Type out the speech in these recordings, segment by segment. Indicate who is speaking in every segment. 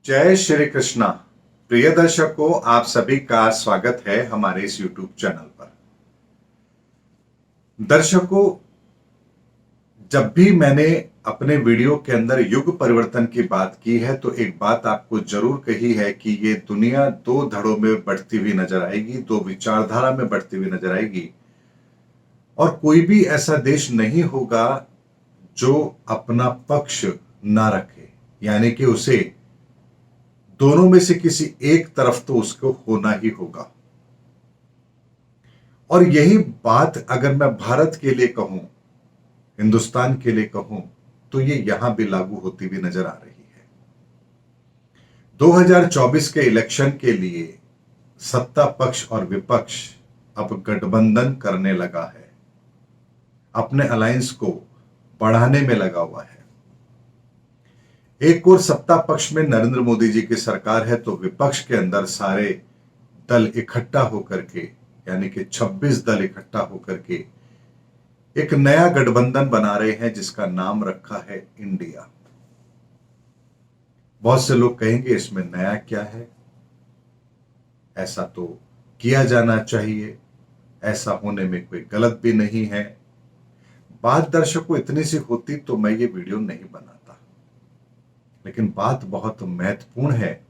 Speaker 1: जय श्री कृष्णा। प्रिय दर्शकों, आप सभी का स्वागत है हमारे इस YouTube चैनल पर। दर्शकों, जब भी मैंने अपने वीडियो के अंदर युग परिवर्तन की बात की है तो एक बात आपको जरूर कही है कि ये दुनिया दो धड़ों में बढ़ती हुई नजर आएगी, दो विचारधारा में बढ़ती हुई नजर आएगी और कोई भी ऐसा देश नहीं होगा जो अपना पक्ष ना रखे, यानी कि उसे दोनों में से किसी एक तरफ तो उसको होना ही होगा। और यही बात अगर मैं भारत के लिए कहूं, हिंदुस्तान के लिए कहूं, तो ये यहां भी लागू होती हुई नजर आ रही है। 2024 के इलेक्शन के लिए सत्ता पक्ष और विपक्ष अब गठबंधन करने लगा है, अपने अलायंस को बढ़ाने में लगा हुआ है। एक और सत्ता पक्ष में नरेंद्र मोदी जी की सरकार है, तो विपक्ष के अंदर सारे दल इकट्ठा होकर के, यानी कि 26 दल इकट्ठा होकर के एक नया गठबंधन बना रहे हैं जिसका नाम रखा है इंडिया। बहुत से लोग कहेंगे इसमें नया क्या है, ऐसा तो किया जाना चाहिए, ऐसा होने में कोई गलत भी नहीं है। बात दर्शकों इतनी सी होती तो मैं ये वीडियो नहीं बनाता, लेकिन बात बहुत महत्वपूर्ण है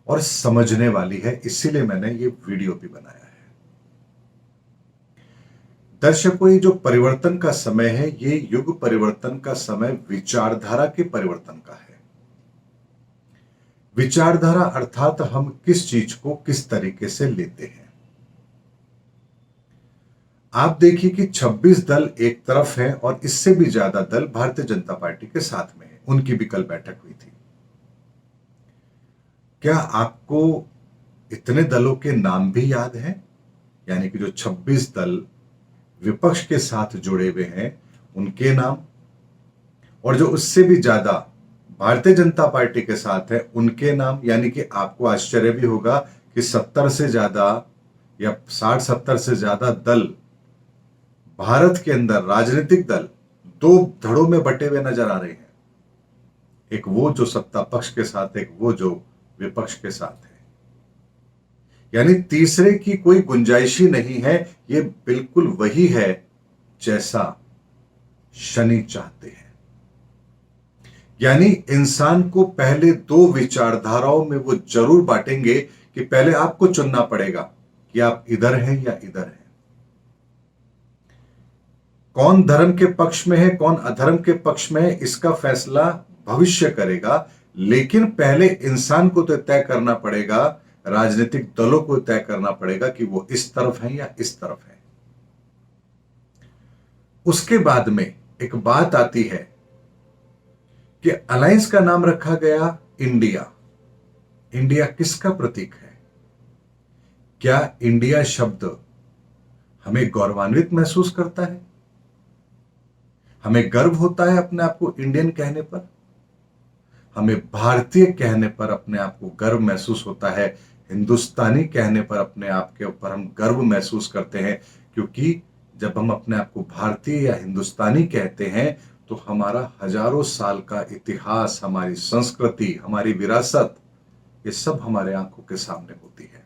Speaker 1: और समझने वाली है, इसीलिए मैंने ये वीडियो भी बनाया है। दर्शकों, ये जो परिवर्तन का समय है, ये युग परिवर्तन का समय विचारधारा के परिवर्तन का है। विचारधारा अर्थात हम किस चीज को किस तरीके से लेते हैं। आप देखिए कि 26 दल एक तरफ है और इससे भी ज्यादा दल भारतीय जनता पार्टी के साथ में है। उनकी भी कल बैठक हुई थी। क्या आपको इतने दलों के नाम भी याद हैं? यानी कि जो 26 दल विपक्ष के साथ जुड़े हुए हैं उनके नाम, और जो उससे भी ज्यादा भारतीय जनता पार्टी के साथ है उनके नाम। यानी कि आपको आश्चर्य भी होगा कि 70 से ज्यादा या 60-70 से ज्यादा दल भारत के अंदर, राजनीतिक दल दो धड़ों में बटे हुए नजर आ रहे हैं। एक वो जो सत्ता पक्ष के साथ, एक वो जो विपक्ष के साथ है। यानी तीसरे की कोई गुंजाइश ही नहीं है। ये बिल्कुल वही है जैसा शनि चाहते हैं। यानी इंसान को पहले दो विचारधाराओं में वो जरूर बांटेंगे कि पहले आपको चुनना पड़ेगा कि आप इधर हैं या इधर हैं। कौन धर्म के पक्ष में है, कौन अधर्म के पक्ष में है, इसका फैसला भविष्य करेगा। लेकिन पहले इंसान को तो तय करना पड़ेगा, राजनीतिक दलों को तय करना पड़ेगा कि वो इस तरफ हैं या इस तरफ हैं। उसके बाद में एक बात आती है कि अलायंस का नाम रखा गया इंडिया। इंडिया किसका प्रतीक है? क्या इंडिया शब्द हमें गौरवान्वित महसूस करता है? हमें गर्व होता है अपने आप को इंडियन कहने पर? हमें भारतीय कहने पर अपने आप को गर्व महसूस होता है? हिंदुस्तानी कहने पर अपने आप के ऊपर हम गर्व महसूस करते हैं, क्योंकि जब हम अपने आप को भारतीय या हिंदुस्तानी कहते हैं तो हमारा हजारों साल का इतिहास, हमारी संस्कृति, हमारी विरासत, ये सब हमारे आंखों के सामने होती है।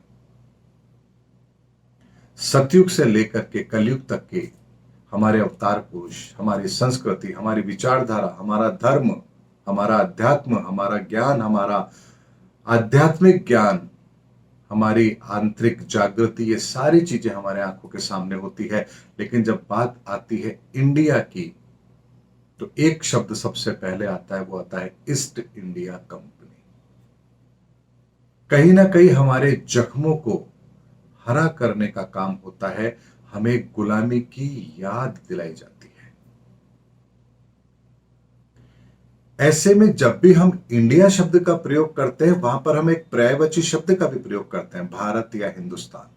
Speaker 1: सतयुग से लेकर के कलयुग तक के हमारे अवतार पुरुष, हमारी संस्कृति, हमारी विचारधारा, हमारा धर्म, हमारा अध्यात्म, हमारा ज्ञान, हमारा आध्यात्मिक ज्ञान, हमारी आंतरिक जागृति, ये सारी चीजें हमारे आंखों के सामने होती है। लेकिन जब बात आती है इंडिया की, तो एक शब्द सबसे पहले आता है, वो आता है ईस्ट इंडिया कंपनी। कहीं ना कहीं हमारे जख्मों को हरा करने का काम होता है, हमें गुलामी की याद दिलाई जाती है। ऐसे में जब भी हम इंडिया शब्द का प्रयोग करते हैं, वहां पर हम एक पर्यायवाची शब्द का भी प्रयोग करते हैं, भारत या हिंदुस्तान।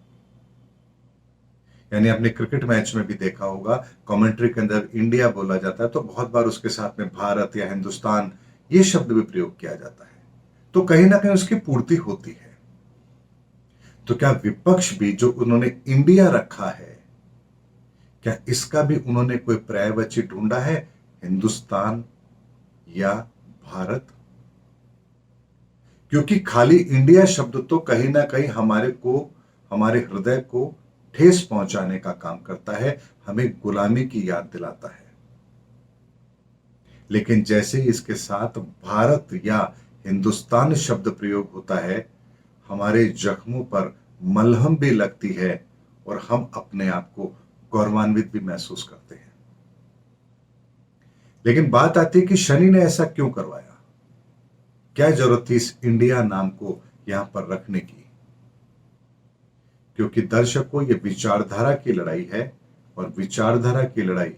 Speaker 1: यानी आपने क्रिकेट मैच में भी देखा होगा, कमेंट्री के अंदर इंडिया बोला जाता है तो बहुत बार उसके साथ में भारत या हिंदुस्तान ये शब्द भी प्रयोग किया जाता है। तो कहीं ना कहीं उसकी पूर्ति होती है। तो क्या विपक्ष भी जो उन्होंने इंडिया रखा है, क्या इसका भी उन्होंने कोई पर्यायवाची ढूंढा है, हिंदुस्तान या भारत? क्योंकि खाली इंडिया शब्द तो कहीं ना कहीं हमारे हृदय को ठेस पहुंचाने का काम करता है, हमें गुलामी की याद दिलाता है। लेकिन जैसे ही इसके साथ भारत या हिंदुस्तान शब्द प्रयोग होता है, हमारे जख्मों पर मलहम भी लगती है और हम अपने आप को गौरवान्वित भी महसूस करते हैं। लेकिन बात आती है कि शनि ने ऐसा क्यों करवाया? क्या जरूरत थी इस इंडिया नाम को यहां पर रखने की? क्योंकि दर्शकों, ये विचारधारा की लड़ाई है और विचारधारा की लड़ाई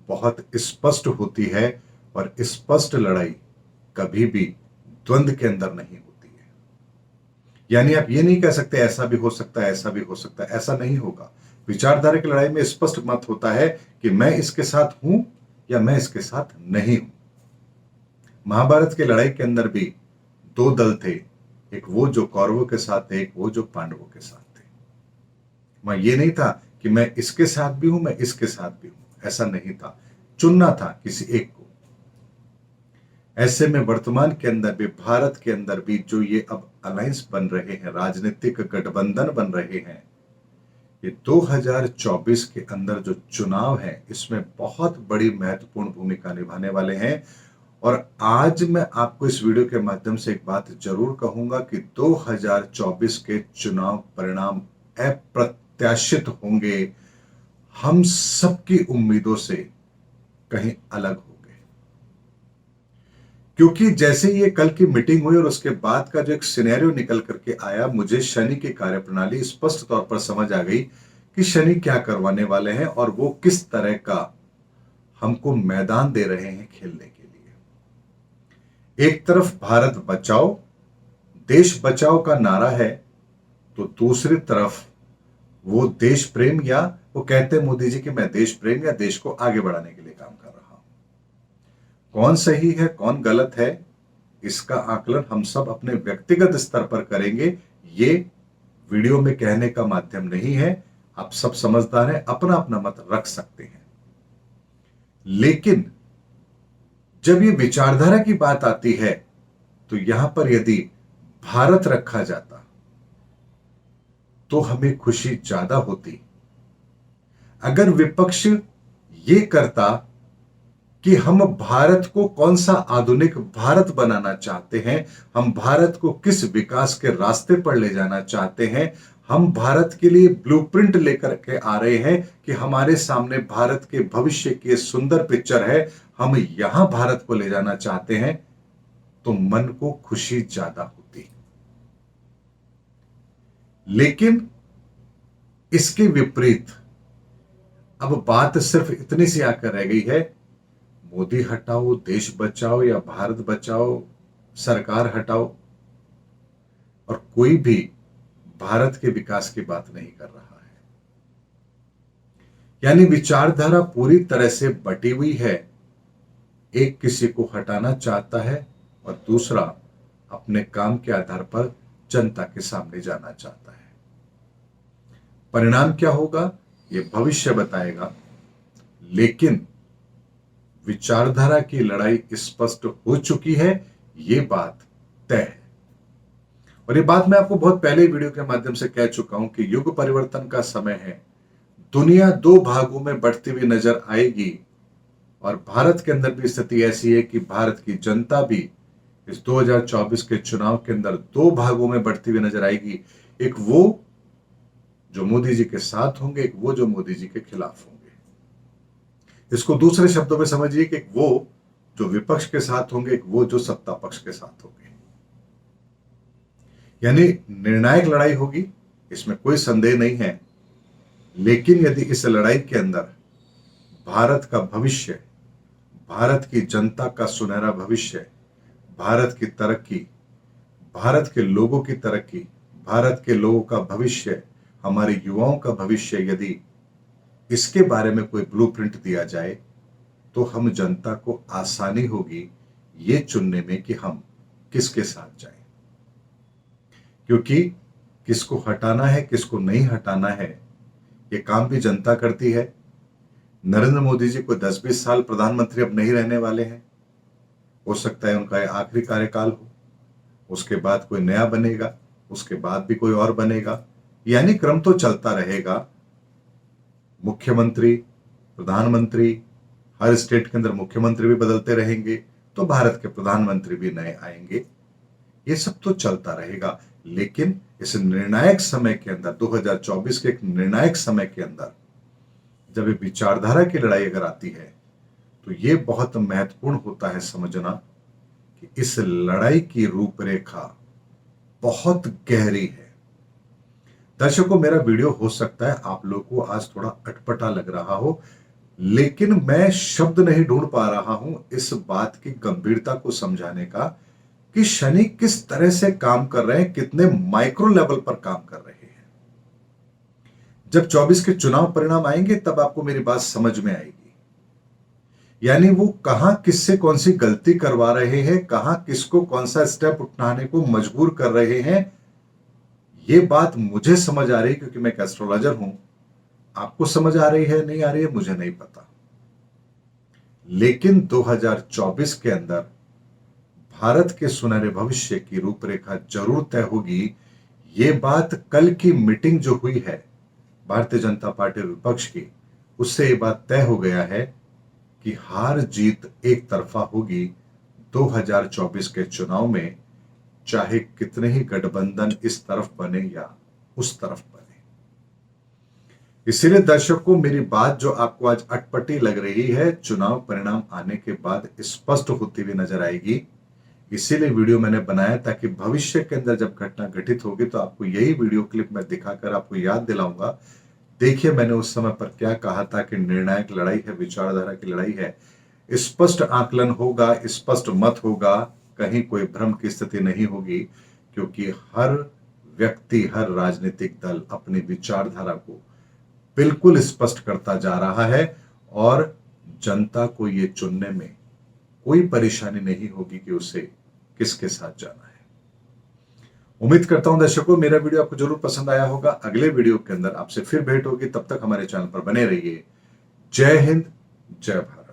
Speaker 1: बहुत स्पष्ट होती है और स्पष्ट लड़ाई कभी भी द्वंद्व के अंदर नहीं होती है। यानी आप ये नहीं कह सकते ऐसा भी हो सकता है, ऐसा भी हो सकता है, ऐसा नहीं होगा। विचारधारा की लड़ाई में स्पष्ट मत होता है कि मैं इसके साथ हूं या मैं इसके साथ नहीं हूं। महाभारत की लड़ाई के अंदर भी दो दल थे, एक वो जो कौरवों के साथ थे, एक वो जो पांडवों के साथ थे। वहां ये नहीं था कि मैं इसके साथ भी हूं, मैं इसके साथ भी हूं, ऐसा नहीं था। चुनना था किसी एक को। ऐसे में वर्तमान के अंदर भी, भारत के अंदर भी जो ये अब अलायंस बन रहे हैं, राजनीतिक गठबंधन बन रहे हैं, ये 2024 के अंदर जो चुनाव है, इसमें बहुत बड़ी महत्वपूर्ण भूमिका निभाने वाले हैं। और आज मैं आपको इस वीडियो के माध्यम से एक बात जरूर कहूंगा कि 2024 के चुनाव परिणाम अप्रत्याशित होंगे, हम सबकी उम्मीदों से कहीं अलग होंगे। क्योंकि जैसे ये कल की मीटिंग हुई और उसके बाद का जो एक सिनेरियो निकल करके आया, मुझे शनि की कार्यप्रणाली स्पष्ट तौर पर समझ आ गई कि शनि क्या करवाने वाले हैं और वो किस तरह का हमको मैदान दे रहे हैं खेलने के लिए। एक तरफ भारत बचाओ, देश बचाओ का नारा है, तो दूसरी तरफ वो देश प्रेम, या वो कहते हैं मोदी जी कि मैं देश प्रेम या देश को आगे बढ़ाने के लिए काम कर रहा हूं। कौन सही है, कौन गलत है, इसका आकलन हम सब अपने व्यक्तिगत स्तर पर करेंगे। ये वीडियो में कहने का माध्यम नहीं है। आप सब समझदार हैं, अपना अपना मत रख सकते हैं। लेकिन जब ये विचारधारा की बात आती है, तो यहां पर यदि भारत रखा जाता तो हमें खुशी ज्यादा होती। अगर विपक्ष ये करता कि हम भारत को कौन सा आधुनिक भारत बनाना चाहते हैं, हम भारत को किस विकास के रास्ते पर ले जाना चाहते हैं, हम भारत के लिए ब्लूप्रिंट लेकर के आ रहे हैं कि हमारे सामने भारत के भविष्य की सुंदर पिक्चर है, हम यहां भारत को ले जाना चाहते हैं, तो मन को खुशी ज्यादा होती। लेकिन इसके विपरीत अब बात सिर्फ इतनी सी आकर रह गई है, मोदी हटाओ, देश बचाओ या भारत बचाओ, सरकार हटाओ, और कोई भी भारत के विकास की बात नहीं कर रहा है। यानी विचारधारा पूरी तरह से बटी हुई है। एक किसी को हटाना चाहता है और दूसरा अपने काम के आधार पर जनता के सामने जाना चाहता है। परिणाम क्या होगा, यह भविष्य बताएगा। लेकिन विचारधारा की लड़ाई स्पष्ट हो चुकी है, ये बात तय है। और ये बात मैं आपको बहुत पहले वीडियो के माध्यम से कह चुका हूं कि युग परिवर्तन का समय है। दुनिया दो भागों में बढ़ती हुई नजर आएगी और भारत के अंदर भी स्थिति ऐसी है कि भारत की जनता भी इस 2024 के चुनाव के अंदर दो भागों में बढ़ती हुई नजर आएगी। एक वो जो मोदी जी के साथ होंगे, एक वो जो मोदी जी के खिलाफ होंगे। इसको दूसरे शब्दों में समझिए कि एक वो जो विपक्ष के साथ होंगे, एक वो जो सत्ता पक्ष के साथ होंगे। यानी निर्णायक लड़ाई होगी, इसमें कोई संदेह नहीं है। लेकिन यदि इस लड़ाई के अंदर भारत का भविष्य, भारत की जनता का सुनहरा भविष्य, भारत की तरक्की, भारत के लोगों की तरक्की, भारत के लोगों का भविष्य, हमारे युवाओं का भविष्य, यदि इसके बारे में कोई ब्लूप्रिंट दिया जाए, तो हम जनता को आसानी होगी ये चुनने में कि हम किसके साथ जाएं। क्योंकि किसको हटाना है, किसको नहीं हटाना है, ये काम भी जनता करती है। नरेंद्र मोदी जी को 10-20 साल प्रधानमंत्री अब नहीं रहने वाले हैं। हो सकता है उनका यह आखिरी कार्यकाल हो। उसके बाद कोई नया बनेगा, उसके बाद भी कोई और बनेगा, यानी क्रम तो चलता रहेगा। मुख्यमंत्री, प्रधानमंत्री, हर स्टेट के अंदर मुख्यमंत्री भी बदलते रहेंगे, तो भारत के प्रधानमंत्री भी नए आएंगे। ये सब तो चलता रहेगा, लेकिन इस निर्णायक समय के अंदर, 2024 के एक निर्णायक समय के अंदर जब ये विचारधारा की लड़ाई अगर आती है, तो ये बहुत महत्वपूर्ण होता है समझना कि इस लड़ाई की रूपरेखा बहुत गहरी है। दर्शकों, मेरा वीडियो हो सकता है आप लोगों को आज थोड़ा अटपटा लग रहा हो, लेकिन मैं शब्द नहीं ढूंढ पा रहा हूं इस बात की गंभीरता को समझाने का कि शनि किस तरह से काम कर रहे हैं, कितने माइक्रो लेवल पर काम कर रहे हैं। जब 24 के चुनाव परिणाम आएंगे तब आपको मेरी बात समझ में आएगी। यानी वो कहां किससे कौन सी गलती करवा रहे हैं, कहां किसको कौन सा स्टेप उठाने को मजबूर कर रहे हैं, ये बात मुझे समझ आ रही है क्योंकि मैं एक एस्ट्रोलॉजर हूं। आपको समझ आ रही है नहीं आ रही है मुझे नहीं पता, लेकिन 2024 के अंदर भारत के सुनहरे भविष्य की रूपरेखा जरूर तय होगी। ये बात कल की मीटिंग जो हुई है भारतीय जनता पार्टी विपक्ष की, उससे ये बात तय हो गया है कि हार जीत एक तरफा होगी 2024 के चुनाव में, चाहे कितने ही गठबंधन इस तरफ बने या उस तरफ बने। इसीलिए दर्शकों, मेरी बात जो आपको आज अटपटी लग रही है, चुनाव परिणाम आने के बाद स्पष्ट होती हुई नजर आएगी। इसीलिए वीडियो मैंने बनाया ताकि भविष्य के अंदर जब घटना घटित होगी तो आपको यही वीडियो क्लिप मैं दिखाकर आपको याद दिलाऊंगा, देखिए मैंने उस समय पर क्या कहा था कि निर्णायक लड़ाई है, विचारधारा की लड़ाई है, स्पष्ट आकलन होगा, स्पष्ट मत होगा, कहीं कोई भ्रम की स्थिति नहीं होगी, क्योंकि हर व्यक्ति, हर राजनीतिक दल अपनी विचारधारा को बिल्कुल स्पष्ट करता जा रहा है और जनता को यह चुनने में कोई परेशानी नहीं होगी कि उसे किसके साथ जाना है। उम्मीद करता हूं दर्शकों मेरा वीडियो आपको जरूर पसंद आया होगा। अगले वीडियो के अंदर आपसे फिर भेंट होगी, तब तक हमारे चैनल पर बने रहिए। जय हिंद, जय भारत।